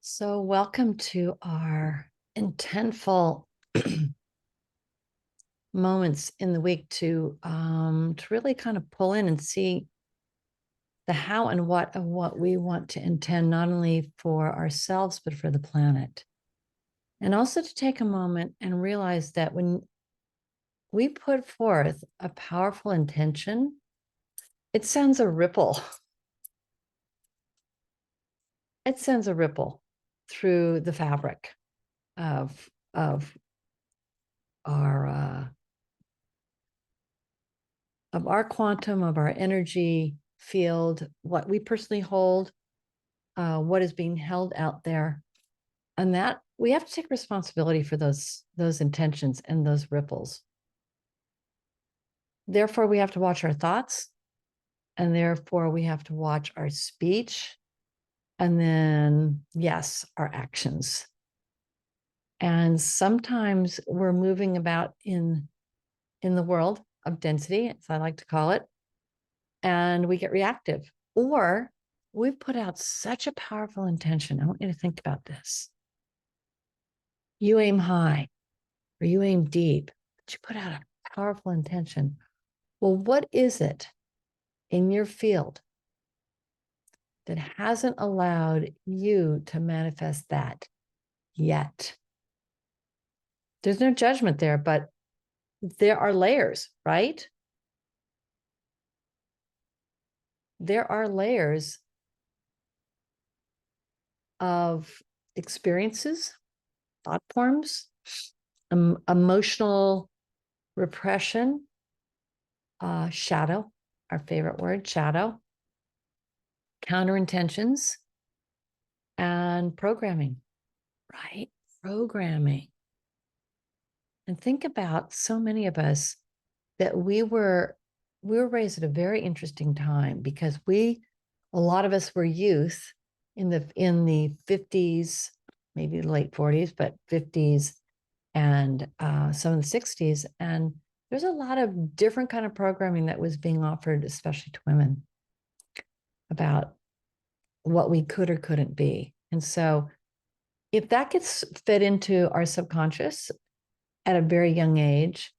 So, welcome to our intentful moments in the week to really kind of pull in and see the how and what of what we want to intend, not only for ourselves but for the planet, and also to take a moment and realize that when we put forth a powerful intention, it sends a ripple. It sends a ripple through the fabric of our of our quantum, of our energy field, what we personally hold, what is being held out there, and that we have to take responsibility for those intentions and those ripples. Therefore, we have to watch our thoughts, and therefore we have to watch our speech, and then yes, our actions. And sometimes we're moving about in the world of density, as I like to call it, and we get reactive, or we've put out such a powerful intention. I want you to think about this. You aim high or you aim deep, but you put out a powerful intention. Well, what is it in your field that hasn't allowed you to manifest that yet? There's no judgment there, but there are layers, right? There are layers of experiences, thought forms, emotional repression, shadow, our favorite word, shadow, counter intentions, and programming, right? Programming. And think about so many of us that we were raised at a very interesting time because a lot of us were youth in the 50s, maybe late 40s, but 50s and some of the 60s. And there's a lot of different kind of programming that was being offered, especially to women, about what we could or couldn't be. And so if that gets fed into our subconscious at a very young age,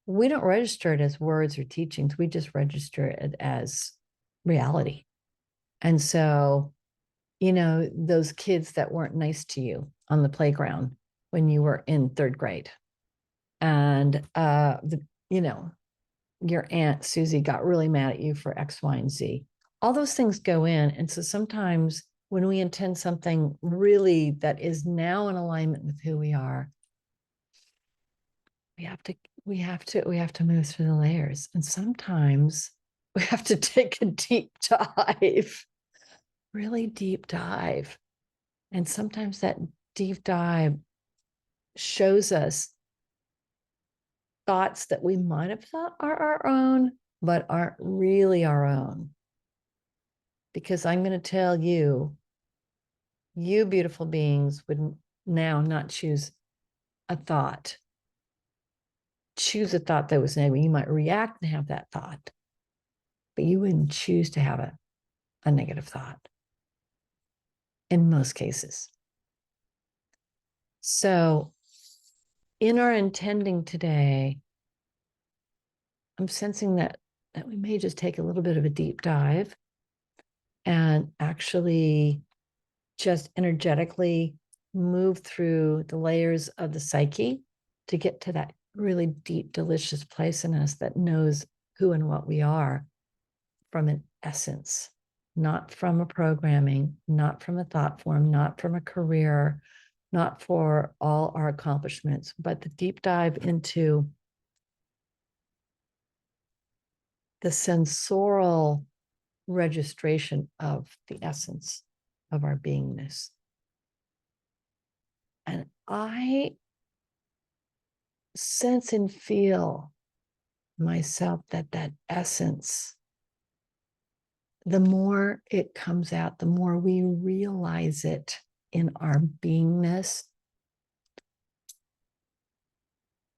we don't register it as words or teachings. We just register it as reality. And so, those kids that weren't nice to you on the playground when you were in third grade, and your Aunt Susie got really mad at you for X, Y, and Z. All those things go in. And so sometimes when we intend something really that is now in alignment with who we are, we have to move through the layers. And sometimes we have to take a deep dive, really deep dive. And sometimes that deep dive shows us thoughts that we might have thought are our own, but aren't really our own. Because I'm going to tell you, you beautiful beings would now not choose a thought. Choose a thought that was negative. You might react and have that thought, but you wouldn't choose to have a negative thought in most cases. So, in our intending today, I'm sensing that we may just take a little bit of a deep dive and actually just energetically move through the layers of the psyche to get to that really deep, delicious place in us that knows who and what we are from an essence, not from a programming, not from a thought form, not from a career, not for all our accomplishments, but the deep dive into the sensorial registration of the essence of our beingness. And I sense and feel myself that essence, the more it comes out, the more we realize it in our beingness.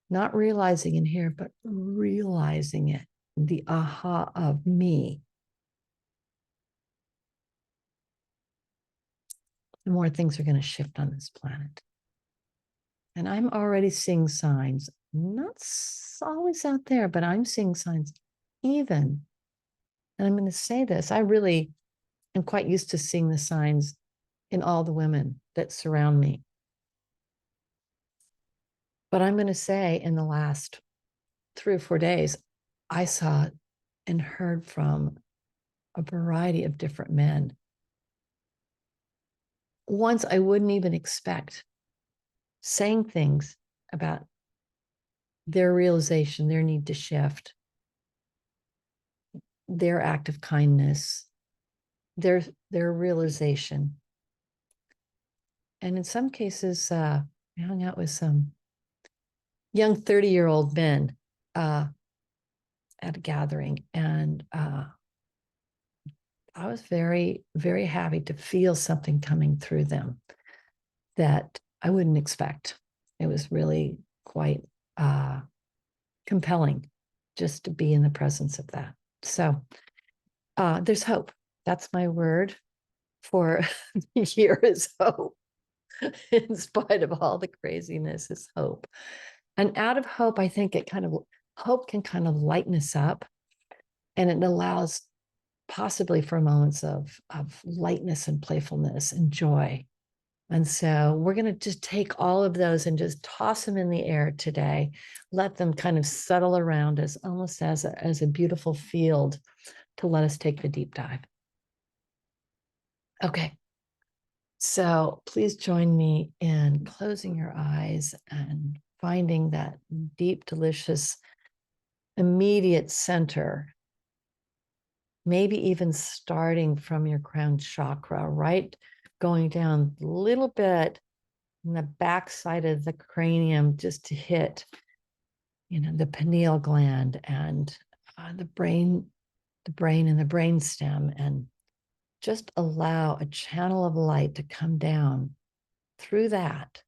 Not realizing in here, but realizing it, the aha of me. the more things are going to shift on this planet. And I'm already seeing signs, not always out there, but I'm seeing signs even. And I'm going to say this, I really am quite used to seeing the signs in all the women that surround me. But I'm going to say in the last 3 or 4 days, I saw and heard from a variety of different men. Ones I wouldn't even expect, saying things about their realization, their need to shift, their act of kindness, their realization. And in some cases, I hung out with some young 30-year-old men at a gathering, and I was very, very happy to feel something coming through them that I wouldn't expect. It was really quite compelling just to be in the presence of that. So there's hope. That's my word for the year is hope. In spite of all the craziness, is hope. And out of hope, I think hope can kind of lighten us up, and it allows possibly for moments of lightness and playfulness and joy. And so we're going to just take all of those and just toss them in the air today. Let them kind of settle around us almost as a beautiful field to let us take the deep dive. Okay. So please join me in closing your eyes and finding that deep, delicious, immediate center. Maybe even starting from your crown chakra, right? Going down a little bit in the backside of the cranium just to hit, the pineal gland and the brain and the brain stem, and just allow a channel of light to come down through that.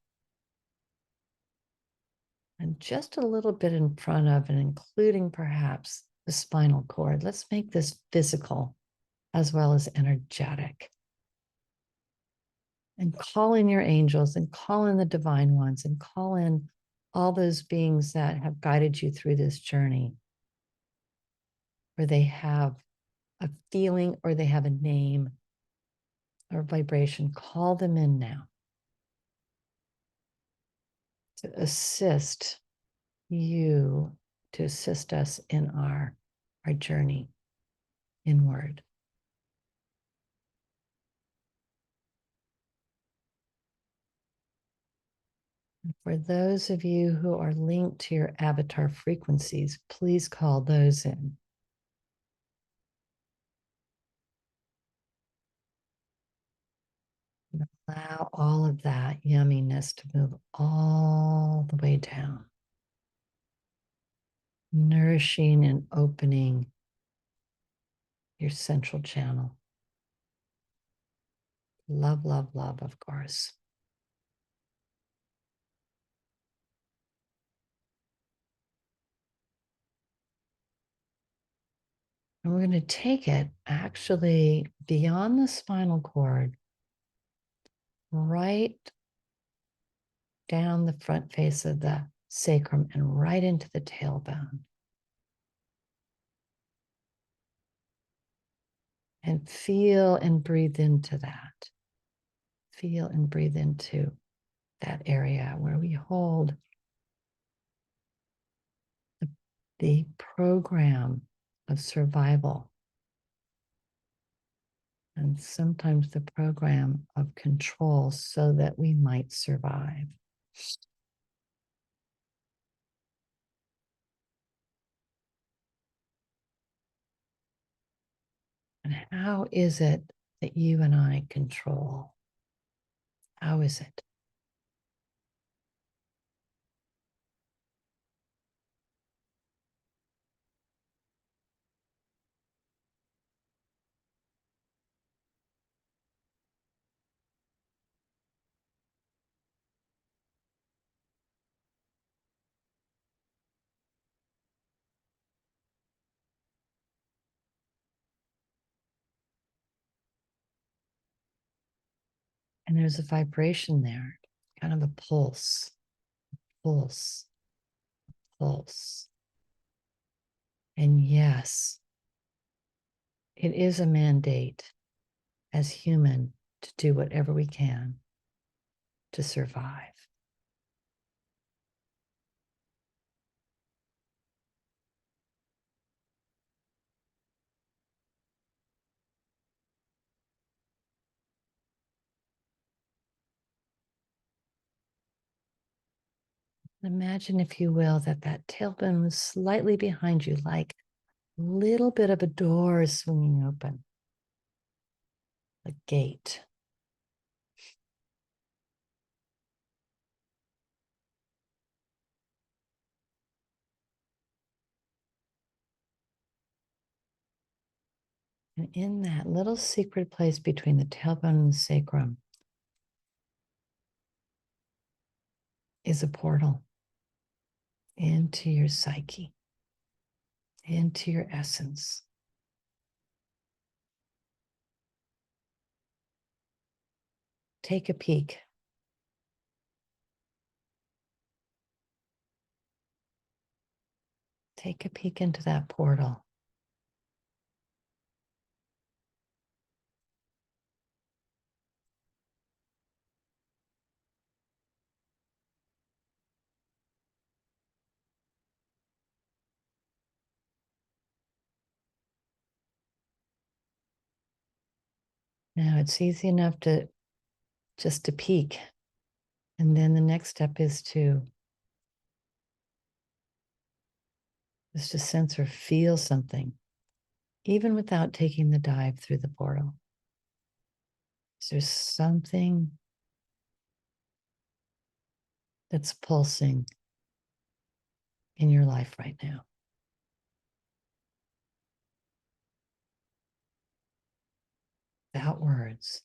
And just a little bit in front of and including perhaps the spinal cord. Let's make this physical as well as energetic. And call in your angels and call in the divine ones and call in all those beings that have guided you through this journey, where they have a feeling or they have a name or vibration. Call them in now to assist you, to assist us in our journey inward. For those of you who are linked to your avatar frequencies, please call those in. And allow all of that yumminess to move all the way down, nourishing and opening your central channel. Love, love, love, of course. And we're going to take it actually beyond the spinal cord, right down the front face of the sacrum and right into the tailbone. And feel and breathe into that. Feel and breathe into that area where we hold the program of survival, and sometimes the program of control so that we might survive. And how is it that you and I control? How is it? And there's a vibration there, kind of a pulse, pulse, pulse. And yes, it is a mandate as human to do whatever we can to survive. Imagine, if you will, that that tailbone was slightly behind you, like a little bit of a door swinging open, a gate. And in that little secret place between the tailbone and the sacrum is a portal into your psyche, into your essence. Take a peek. Take a peek into that portal. Now it's easy enough to just to peek. And then the next step is to sense or feel something, even without taking the dive through the portal. Is there something that's pulsing in your life right now? Without words.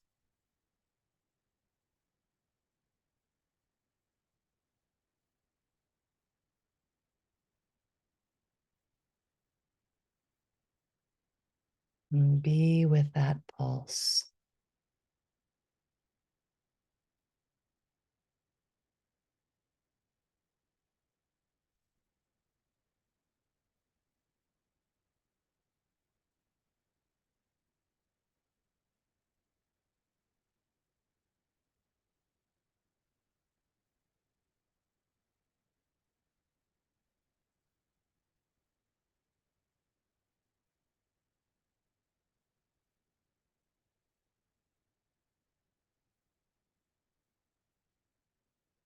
And be with that pulse.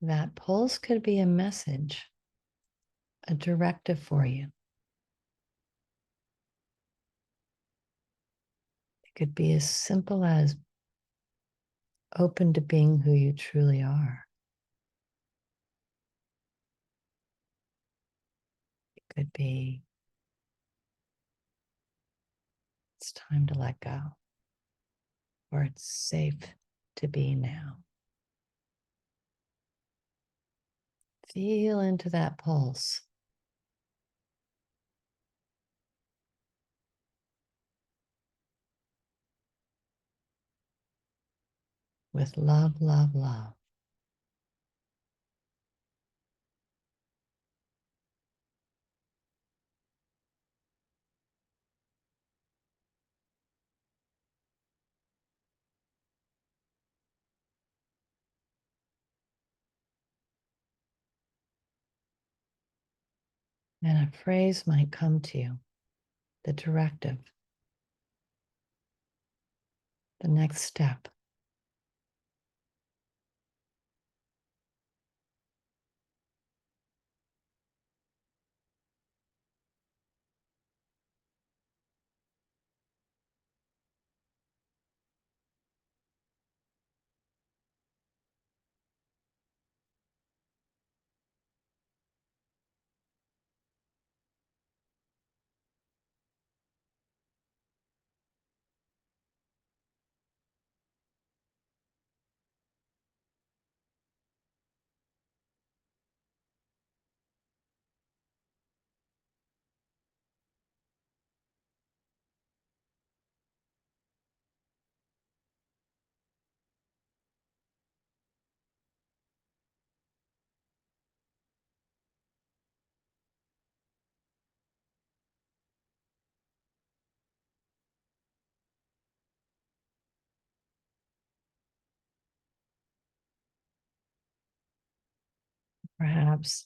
That pulse could be a message, a directive for you. It could be as simple as open to being who you truly are. It could be it's time to let go, or it's safe to be now. Feel into that pulse. With love, love, love. And a phrase might come to you, the directive, the next step. Perhaps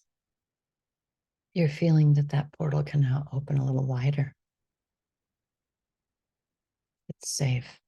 you're feeling that that portal can now open a little wider. It's safe.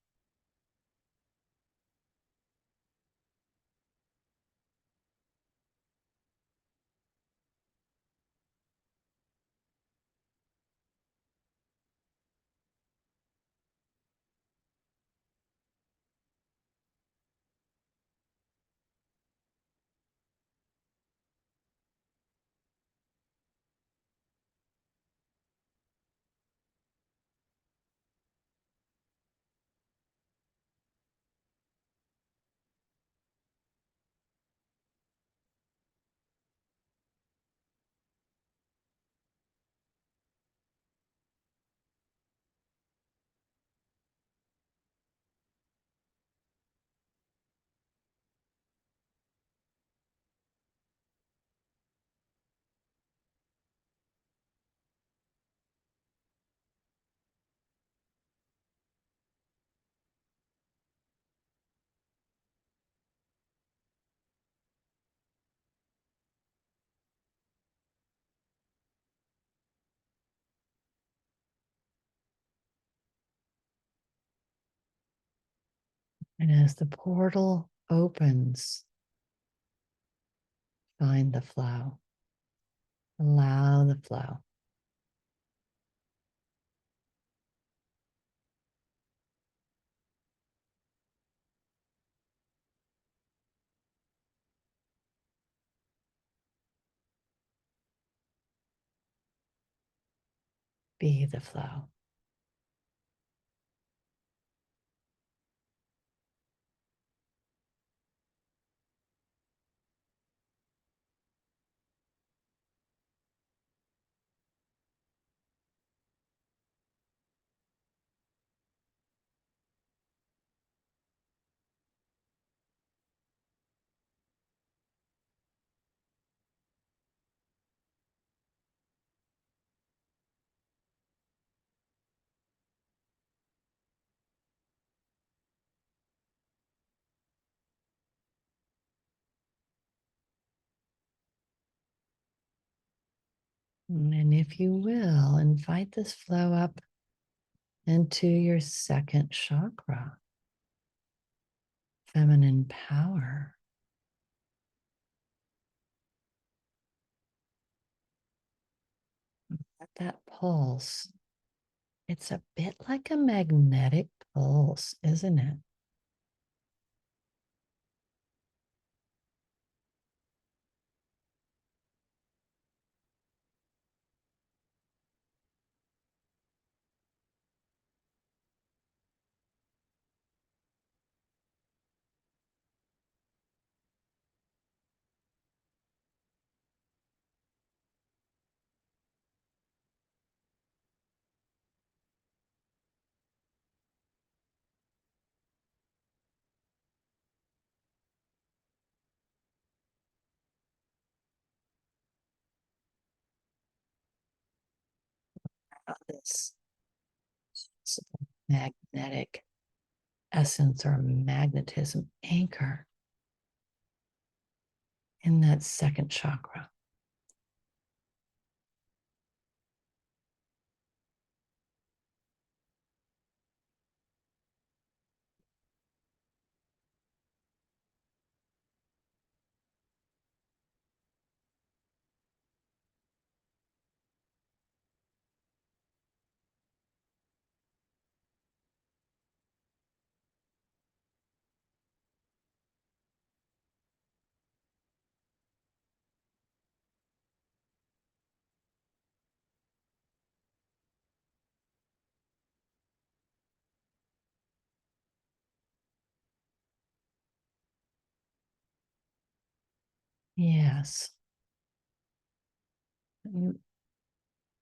And as the portal opens, find the flow. Allow the flow. Be the flow. And if you will, invite this flow up into your second chakra, feminine power. Let that pulse. It's a bit like a magnetic pulse, isn't it? This magnetic essence or magnetism anchor in that second chakra. Yes.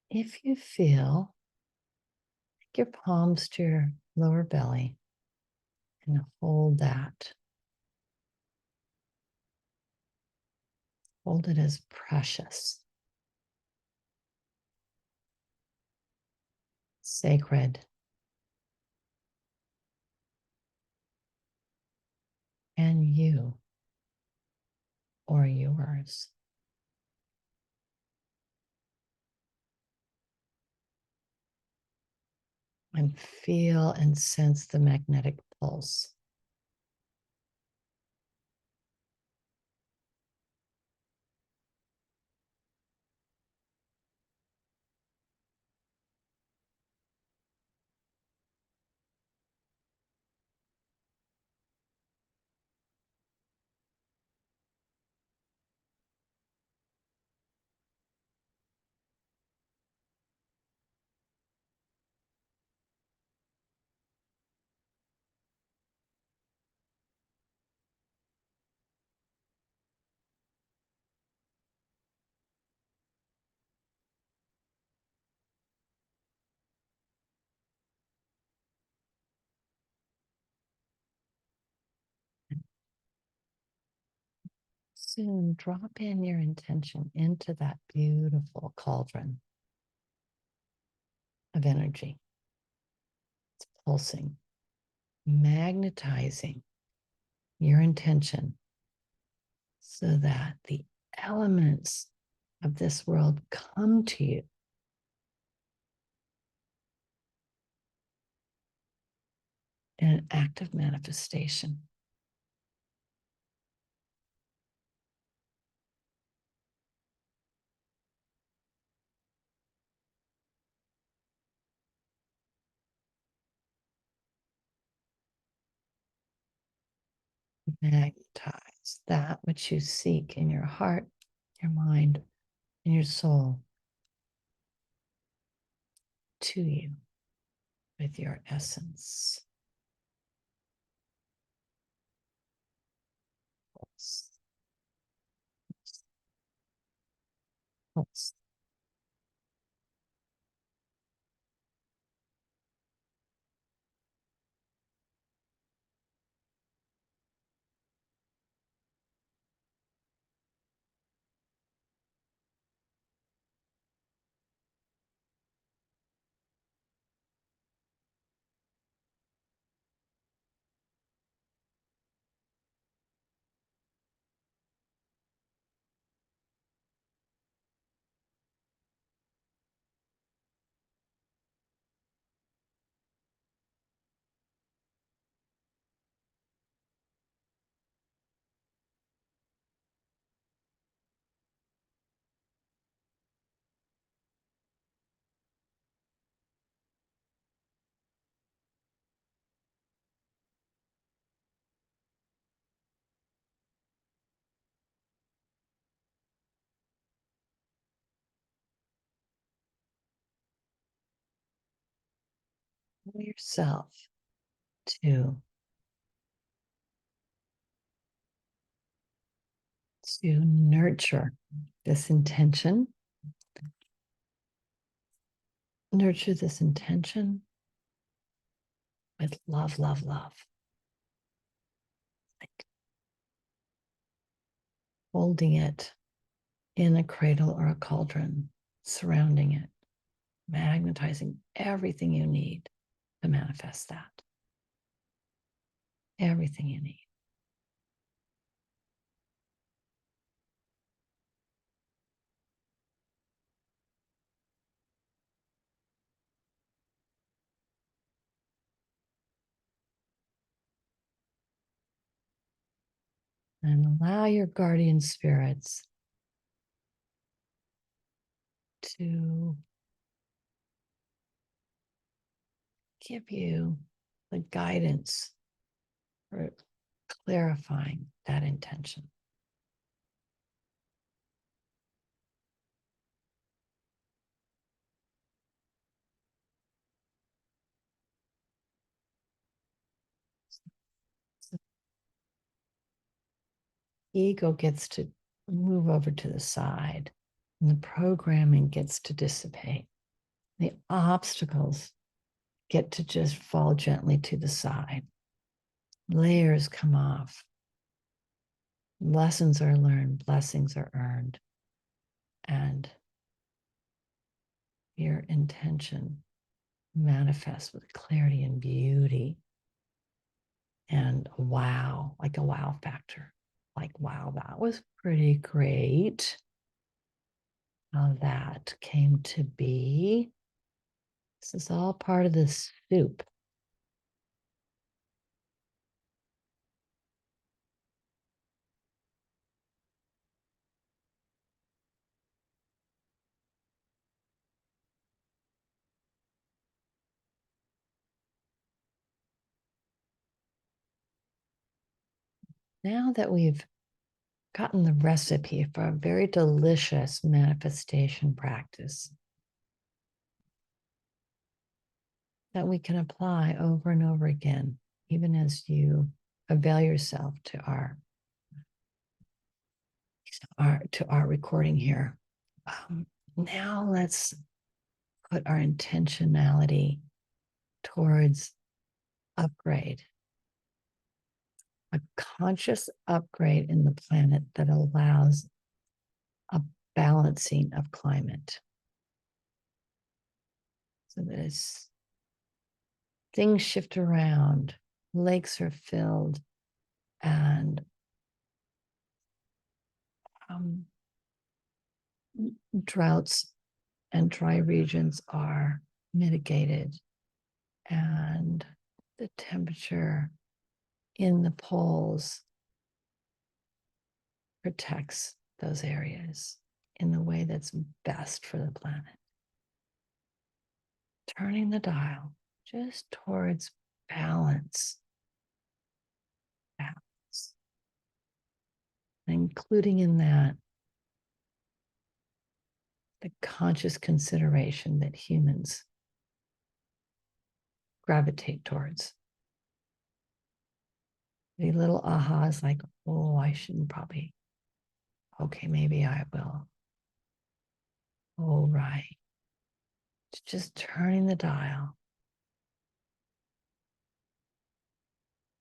If you feel, take your palms to your lower belly and hold that. Hold it as precious, sacred, and you or yours. and feel and sense the magnetic pulse. Soon drop in your intention into that beautiful cauldron of energy. It's pulsing, magnetizing your intention so that the elements of this world come to you in an act of manifestation. Magnetize that which you seek in your heart, your mind, and your soul to you with your essence. Pulse, pulse. Allow yourself to nurture this intention. Nurture this intention with love, love, love. Like holding it in a cradle or a cauldron, surrounding it, magnetizing everything you need to manifest that. Everything you need. And allow your guardian spirits to give you the guidance for clarifying that intention. So ego gets to move over to the side, and the programming gets to dissipate. The obstacles get to just fall gently to the side. Layers come off. Lessons are learned, blessings are earned, and your intention manifests with clarity and beauty and wow, like a wow factor. Like, wow, that was pretty great how that came to be. This is all part of this soup. Now that we've gotten the recipe for a very delicious manifestation practice that we can apply over and over again, even as you avail yourself to our recording here. Now let's put our intentionality towards upgrade, a conscious upgrade in the planet that allows a balancing of climate. So that as things shift around, lakes are filled, and droughts and dry regions are mitigated, and the temperature in the poles protects those areas in the way that's best for the planet. Turning the dial just towards balance, balance, including in that the conscious consideration that humans gravitate towards. The little ahas like, oh, I shouldn't probably. Okay, maybe I will. Oh, right. It's just turning the dial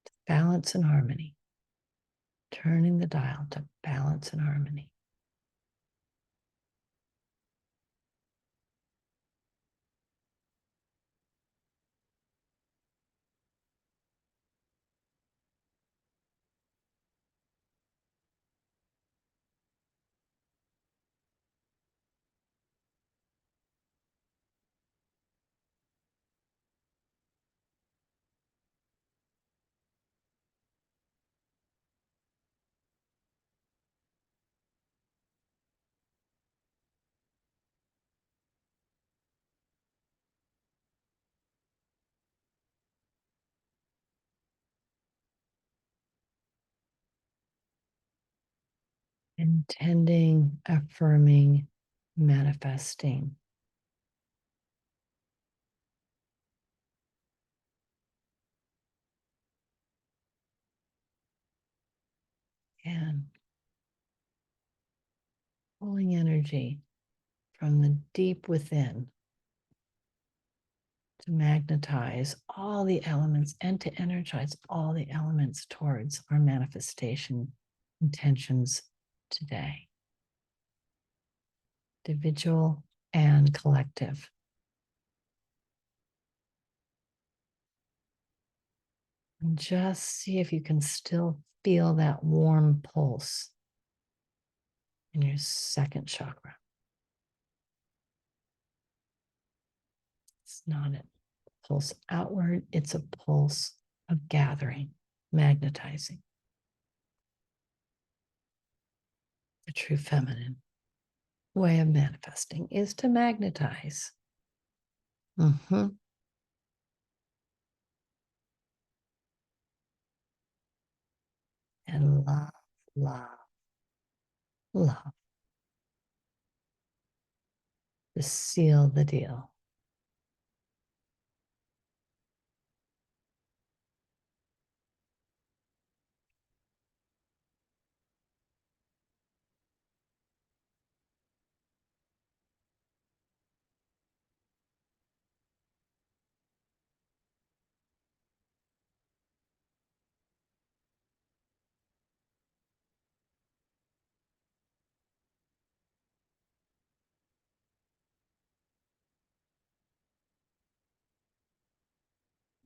to balance and harmony. Turning the dial to balance and harmony. Intending, affirming, manifesting. And pulling energy from the deep within to magnetize all the elements and to energize all the elements towards our manifestation intentions today, individual and collective. And just see if you can still feel that warm pulse in your second chakra. It's not a pulse outward, it's a pulse of gathering, magnetizing. The true feminine way of manifesting is to magnetize. And love, love, love to seal the deal.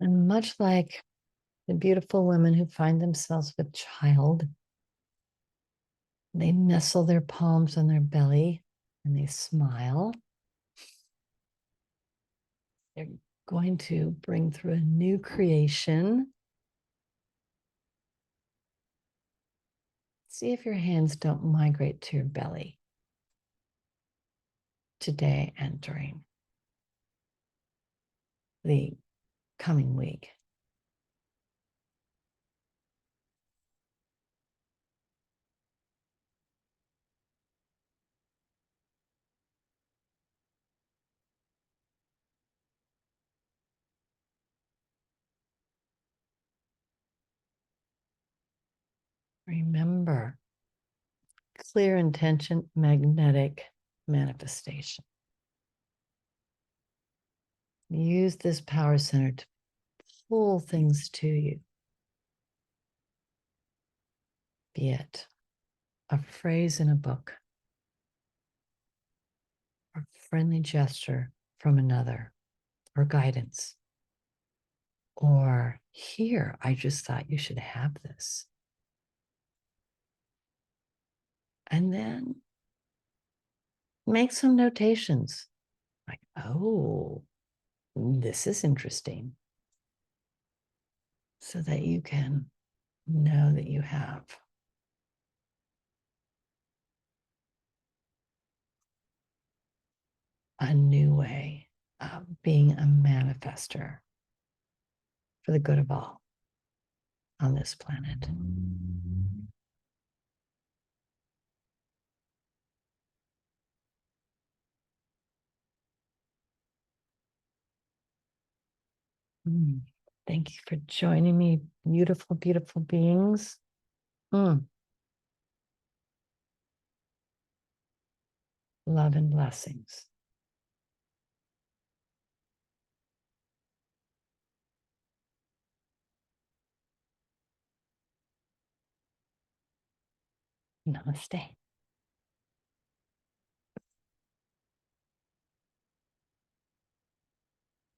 And much like the beautiful women who find themselves with child, they nestle their palms on their belly and they smile. You're going to bring through a new creation. See if your hands don't migrate to your belly today and during the coming week. Remember, clear intention, magnetic manifestation. Use this power center to pull things to you. Be it a phrase in a book, or a friendly gesture from another, or guidance, or here, I just thought you should have this. And then make some notations like, oh, this is interesting, so that you can know that you have a new way of being a manifester for the good of all on this planet. Thank you for joining me, beautiful, beautiful beings. Love and blessings. Namaste.